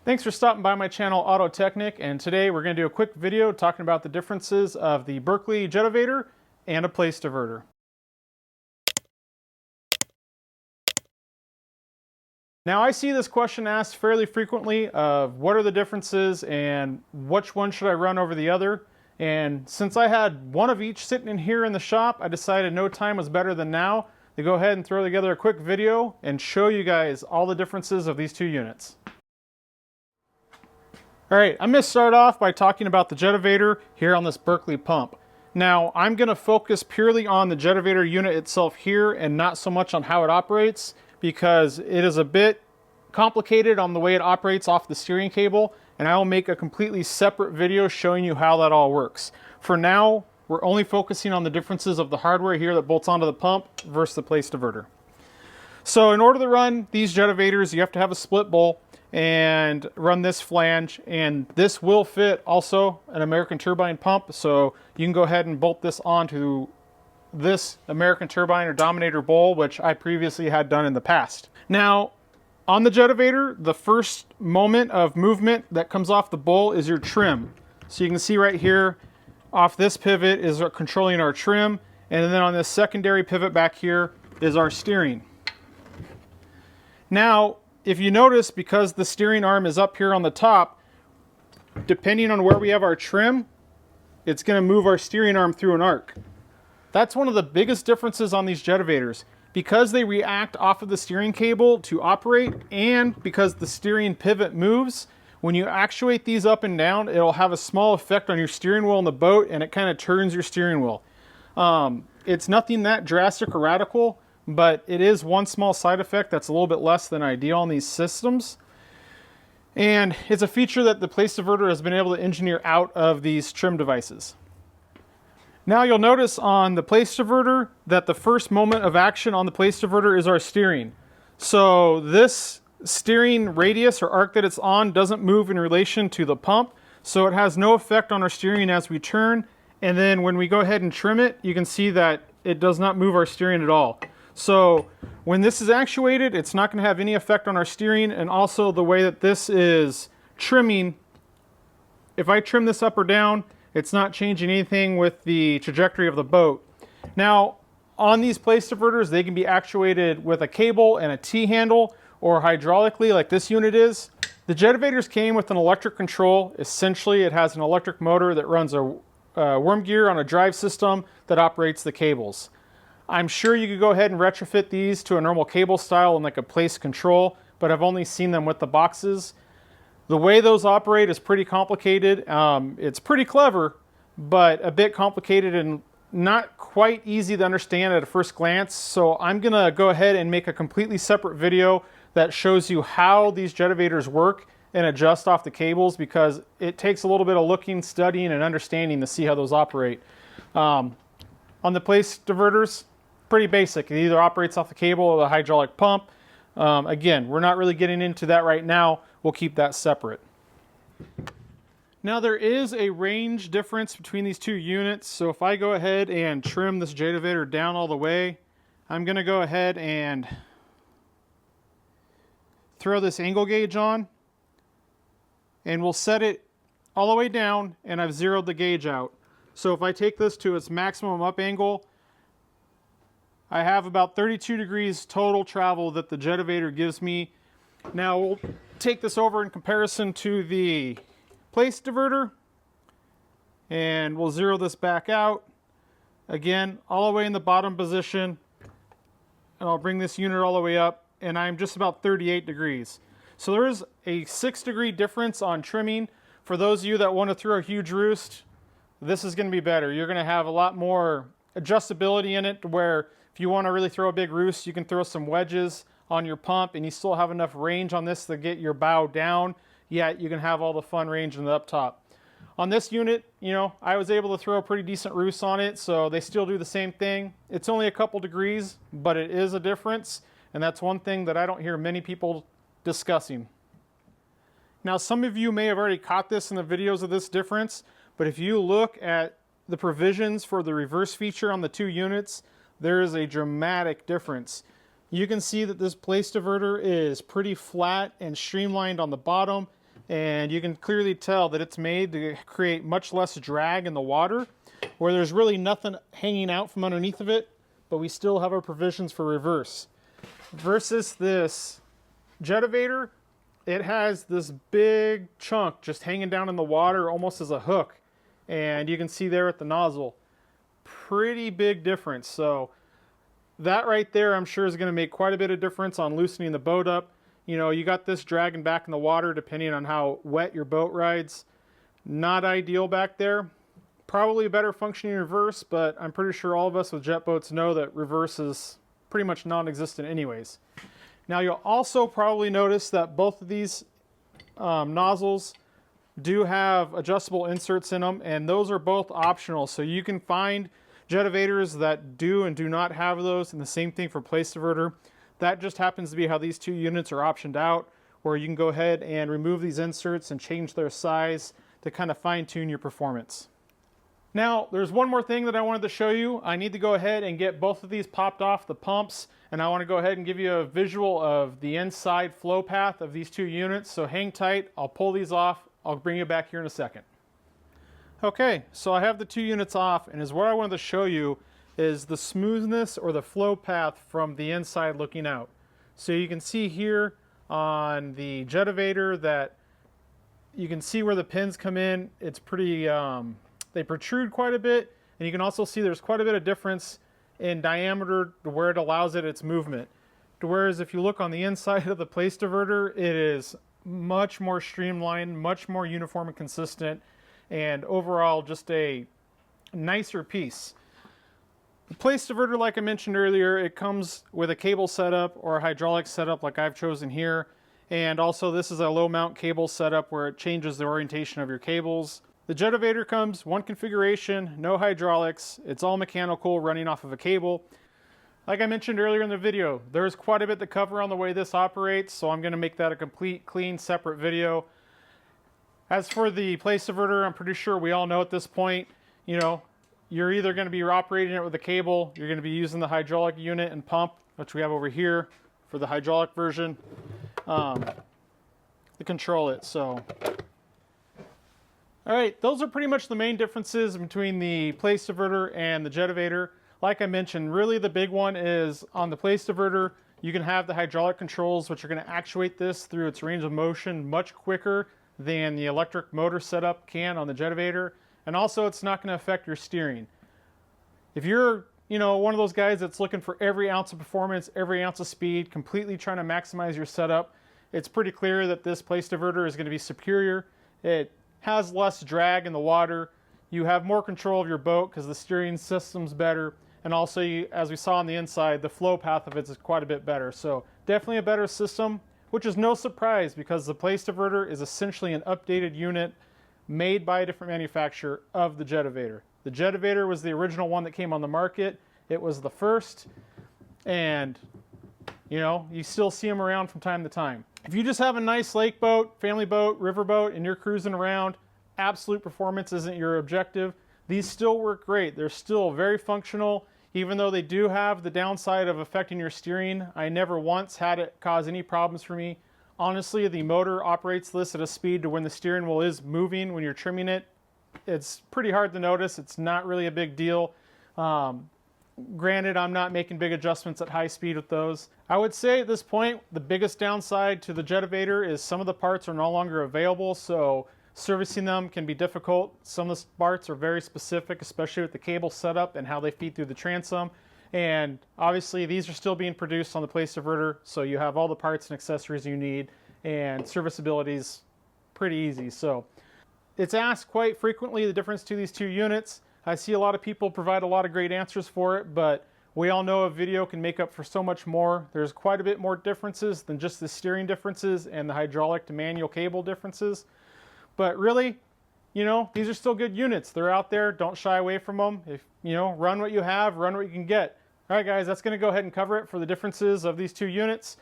Thanks for stopping by my channel AutoTechNick, and today we're going to do a quick video talking about the differences of the Berkeley Jet-O-Vator and a place diverter. Now I see this question asked fairly frequently of what are the differences and which one should I run over the other. And since I had one of each sitting in here in the shop, I decided no time was better than now to go ahead and throw together a quick video and show you guys all the differences of these two units. Alright, I'm going to start off by talking about the Jet-O-Vator here on this Berkeley pump. Now, I'm going to focus purely on the Jet-O-Vator unit itself here and not so much on how it operates, because it is a bit complicated on the way it operates off the steering cable, and I will make a completely separate video showing you how that all works. For now, we're only focusing on the differences of the hardware here that bolts onto the pump versus the place diverter. So in order to run these Jet-O-Vators, you have to have a split bowl and run this flange, and this will fit also an American turbine pump, so you can go ahead and bolt this onto this American turbine or Dominator bowl, which I previously had done in the past. Now on the Jet-O-Vator, the first moment of movement that comes off the bowl is your trim. So you can see right here off this pivot is controlling our trim, and then on this secondary pivot back here is our steering. Now if you notice, because the steering arm is up here on the top, depending on where we have our trim, it's going to move our steering arm through an arc. That's one of the biggest differences on these Jet-O-Vators. Because they react off of the steering cable to operate, and because the steering pivot moves, when you actuate these up and down, it'll have a small effect on your steering wheel in the boat, and it kind of turns your steering wheel. It's nothing that drastic or radical, but it is one small side effect that's a little bit less than ideal on these systems. And it's a feature that the place diverter has been able to engineer out of these trim devices. Now you'll notice on the place diverter that the first moment of action on the place diverter is our steering. So this steering radius or arc that it's on doesn't move in relation to the pump, so it has no effect on our steering as we turn. And then when we go ahead and trim it, you can see that it does not move our steering at all. So when this is actuated, it's not going to have any effect on our steering, and also the way that this is trimming, if I trim this up or down, it's not changing anything with the trajectory of the boat. Now on these place diverters, they can be actuated with a cable and a T-handle, or hydraulically like this unit is. The Jet-O-Vators came with an electric control. Essentially it has an electric motor that runs a worm gear on a drive system that operates the cables. I'm sure you could go ahead and retrofit these to a normal cable style and like a place control, but I've only seen them with the boxes. The way those operate is pretty complicated. It's pretty clever, but a bit complicated and not quite easy to understand at a first glance. So I'm gonna go ahead and make a completely separate video that shows you how these Jet-O-Vators work and adjust off the cables, because it takes a little bit of looking, studying, and understanding to see how those operate. On the place diverters, pretty basic. It either operates off the cable or the hydraulic pump. Again, we're not really getting into that right now. We'll keep that separate. Now there is a range difference between these two units. So if I go ahead and trim this Jet-O-Vator down all the way, I'm going to go ahead and throw this angle gauge on, and we'll set it all the way down, and I've zeroed the gauge out. So if I take this to its maximum up angle, I have about 32 degrees total travel that the Jet-O-Vator gives me. Now we'll take this over in comparison to the place diverter, and we'll zero this back out. Again, all the way in the bottom position, and I'll bring this unit all the way up, and I'm just about 38 degrees. So there is a 6-degree difference on trimming. For those of you that want to throw a huge roost, this is going to be better. You're going to have a lot more adjustability in it, where if you want to really throw a big roost, you can throw some wedges on your pump and you still have enough range on this to get your bow down, yet you can have all the fun range in the up top. On this unit, you know, I was able to throw a pretty decent roost on it, so they still do the same thing. It's only a couple degrees, but it is a difference, and that's one thing that I don't hear many people discussing. Now some of you may have already caught this in the videos of this difference, but if you look at the provisions for the reverse feature on the two units, there is a dramatic difference. You can see that this place diverter is pretty flat and streamlined on the bottom, and you can clearly tell that it's made to create much less drag in the water, where there's really nothing hanging out from underneath of it, but we still have our provisions for reverse. Versus this Jet-O-Vator, it has this big chunk just hanging down in the water almost as a hook, and you can see there at the nozzle. Pretty big difference. So that right there, I'm sure, is going to make quite a bit of difference on loosening the boat up. You know, you got this dragging back in the water depending on how wet your boat rides. Not ideal back there. Probably a better functioning reverse, but I'm pretty sure all of us with jet boats know that reverse is pretty much non-existent anyways. Now you'll also probably notice that both of these nozzles do have adjustable inserts in them, and those are both optional. So you can find Jet-O-Vators that do and do not have those, and the same thing for Place Diverter. That just happens to be how these two units are optioned out, where you can go ahead and remove these inserts and change their size to kind of fine-tune your performance. Now, there's one more thing that I wanted to show you. I need to go ahead and get both of these popped off the pumps, and I want to go ahead and give you a visual of the inside flow path of these two units. So hang tight, I'll pull these off. I'll bring you back here in a second. Okay, so I have the two units off, and what I wanted to show you is the smoothness or the flow path from the inside looking out. So you can see here on the Jet-O-Vator that you can see where the pins come in. It's pretty, they protrude quite a bit, and you can also see there's quite a bit of difference in diameter to where it allows its movement. Whereas if you look on the inside of the Place Diverter, it is much more streamlined, much more uniform and consistent, and overall just a nicer piece. The Place Diverter, like I mentioned earlier, it comes with a cable setup or a hydraulic setup like I've chosen here, and also this is a low mount cable setup where it changes the orientation of your cables. The Jet-O-Vator comes one configuration, no hydraulics, it's all mechanical running off of a cable. Like I mentioned earlier in the video, there's quite a bit to cover on the way this operates, so I'm going to make that a complete, clean, separate video. As for the Place Diverter, I'm pretty sure we all know at this point, you know, you're either going to be operating it with a cable, you're going to be using the hydraulic unit and pump, which we have over here for the hydraulic version, to control it. So, all right, those are pretty much the main differences between the Place Diverter and the Jet-O-Vator. Like I mentioned, really the big one is on the Place Diverter, you can have the hydraulic controls, which are going to actuate this through its range of motion much quicker than the electric motor setup can on the Jet-O-Vator. And also, it's not going to affect your steering. If you're, you know, one of those guys that's looking for every ounce of performance, every ounce of speed, completely trying to maximize your setup, it's pretty clear that this Place Diverter is going to be superior. It has less drag in the water. You have more control of your boat because the steering system's better. And also, as we saw on the inside, the flow path of it is quite a bit better. So definitely a better system, which is no surprise because the Place Diverter is essentially an updated unit made by a different manufacturer of the Jet-O-Vator. The Jet-O-Vator was the original one that came on the market. It was the first, and you know, you still see them around from time to time. If you just have a nice lake boat, family boat, river boat, and you're cruising around, absolute performance isn't your objective. These still work great. They're still very functional, even though they do have the downside of affecting your steering. I never once had it cause any problems for me. Honestly, the motor operates this at a speed to when the steering wheel is moving when you're trimming it. It's pretty hard to notice. It's not really a big deal. Granted, I'm not making big adjustments at high speed with those. I would say at this point, the biggest downside to the Jet-O-Vator is some of the parts are no longer available, so servicing them can be difficult. Some of the parts are very specific, especially with the cable setup and how they feed through the transom. And obviously these are still being produced on the Place Diverter, so you have all the parts and accessories you need, and serviceability is pretty easy. So it's asked quite frequently the difference to these two units. I see a lot of people provide a lot of great answers for it, but we all know a video can make up for so much more. There's quite a bit more differences than just the steering differences and the hydraulic to manual cable differences. But really, you know, these are still good units. They're out there. Don't shy away from them. If, you know, run what you have, run what you can get. All right, guys, that's going to go ahead and cover it for the differences of these two units.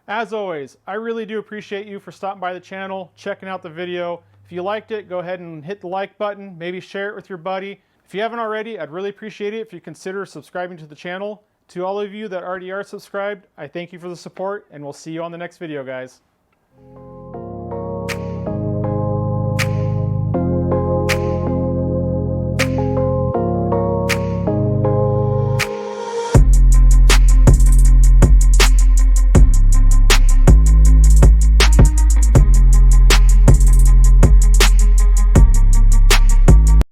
As always, I really do appreciate you for stopping by the channel, checking out the video. If you liked it, go ahead and hit the like button. Maybe share it with your buddy. If you haven't already, I'd really appreciate it if you consider subscribing to the channel. To all of you that already are subscribed, I thank you for the support, and we'll see you on the next video, guys.